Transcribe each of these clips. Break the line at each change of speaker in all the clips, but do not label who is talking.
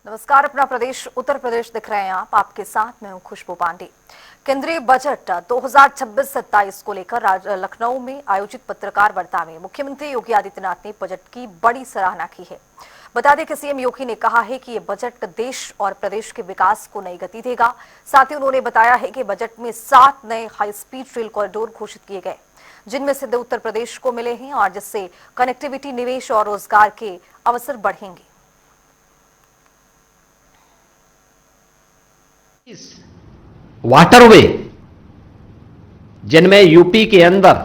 नमस्कार। अपना प्रदेश उत्तर प्रदेश दिख रहे हैं आपके साथ मैं हूं खुशबू पांडे। केंद्रीय बजट 2026-27 को लेकर लखनऊ में आयोजित पत्रकार वार्ता में मुख्यमंत्री योगी आदित्यनाथ ने बजट की बड़ी सराहना की है। बता दें कि सीएम योगी ने कहा है कि ये बजट देश और प्रदेश के विकास को नई गति देगा। साथ ही उन्होंने बताया है कि बजट में 7 नए हाई स्पीड रेल कॉरिडोर घोषित किए गए, जिनमें से 2 उत्तर प्रदेश को मिले हैं और जिससे कनेक्टिविटी, निवेश और रोजगार के अवसर बढ़ेंगे।
वाटरवे जिनमें यूपी के अंदर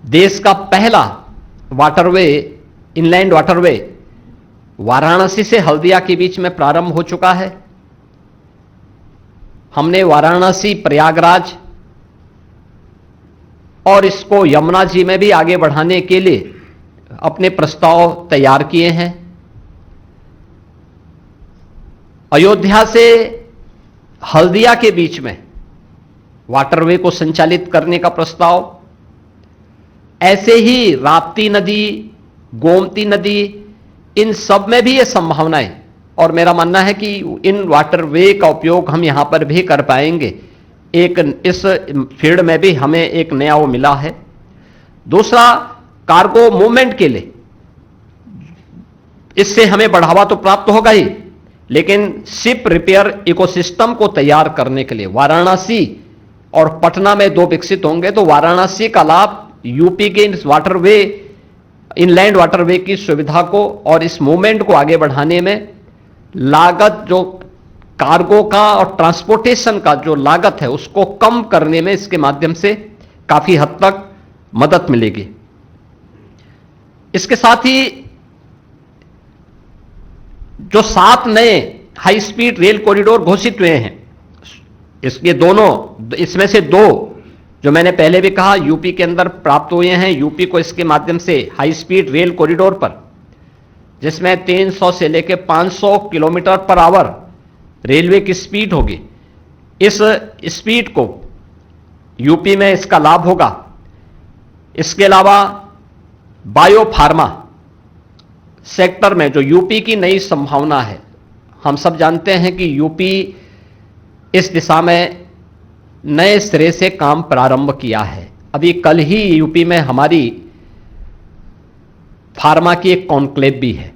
देश का पहला वाटरवे, इनलैंड वाटरवे वाराणसी से हल्दिया के बीच में प्रारंभ हो चुका है। हमने वाराणसी, प्रयागराज और इसको यमुना जी में भी आगे बढ़ाने के लिए अपने प्रस्ताव तैयार किए हैं। अयोध्या से हल्दिया के बीच में वाटरवे को संचालित करने का प्रस्ताव, ऐसे ही राप्ती नदी, गोमती नदी, इन सब में भी ये संभावनाएं, और मेरा मानना है कि इन वाटरवे का उपयोग हम यहां पर भी कर पाएंगे। एक इस फील्ड में भी हमें एक नया वो मिला है। दूसरा, कार्गो मूवमेंट के लिए इससे हमें बढ़ावा तो प्राप्त होगा ही, लेकिन शिप रिपेयर इकोसिस्टम को तैयार करने के लिए वाराणसी और पटना में 2 विकसित होंगे, तो वाराणसी का लाभ यूपी के इस वाटरवे, इनलैंड वाटरवे की सुविधा को और इस मूवमेंट को आगे बढ़ाने में, लागत जो कार्गो का और ट्रांसपोर्टेशन का जो लागत है उसको कम करने में इसके माध्यम से काफी हद तक मदद मिलेगी। इसके साथ ही जो 7 नए हाई स्पीड रेल कॉरिडोर घोषित हुए हैं, इसके दोनों, इसमें से 2 जो मैंने पहले भी कहा यूपी के अंदर प्राप्त हुए हैं। यूपी को इसके माध्यम से हाई स्पीड रेल कॉरिडोर पर, जिसमें 300 से लेकर 500 किलोमीटर पर आवर रेलवे की स्पीड होगी, इस स्पीड को यूपी में इसका लाभ होगा। इसके अलावा बायोफार्मा सेक्टर में जो यूपी की नई संभावना है, हम सब जानते हैं कि यूपी इस दिशा में नए सिरे से काम प्रारंभ किया है। अभी कल ही यूपी में हमारी फार्मा की एक कॉन्क्लेव भी है,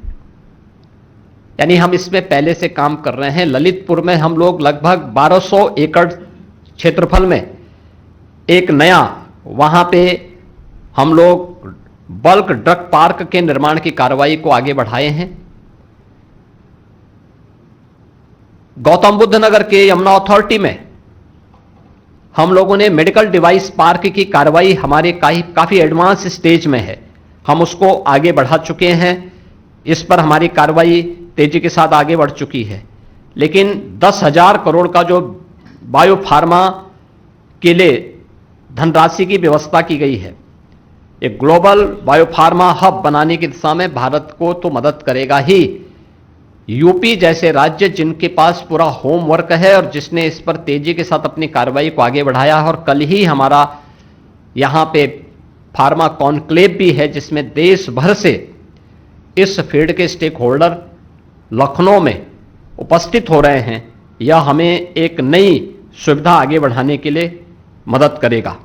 यानी हम इसमें पहले से काम कर रहे हैं। ललितपुर में हम लोग लगभग 1200 एकड़ क्षेत्रफल में एक नया, वहां पे हम लोग बल्क ड्रग पार्क के निर्माण की कार्रवाई को आगे बढ़ाए हैं। गौतम बुद्ध नगर के यमुना अथॉरिटी में हम लोगों ने मेडिकल डिवाइस पार्क की कार्रवाई हमारे काफी एडवांस स्टेज में है, हम उसको आगे बढ़ा चुके हैं। इस पर हमारी कार्रवाई तेजी के साथ आगे बढ़ चुकी है। लेकिन 10,000 करोड़ का जो बायोफार्मा के लिए धनराशि की व्यवस्था की गई है, एक ग्लोबल बायोफार्मा हब बनाने की दिशा में भारत को तो मदद करेगा ही। यूपी जैसे राज्य जिनके पास पूरा होमवर्क है और जिसने इस पर तेजी के साथ अपनी कार्रवाई को आगे बढ़ाया है, और कल ही हमारा यहां पे फार्मा कॉन्क्लेव भी है, जिसमें देश भर से इस फील्ड के स्टेक होल्डर लखनऊ में उपस्थित हो रहे हैं। यह हमें एक नई सुविधा आगे बढ़ाने के लिए मदद करेगा।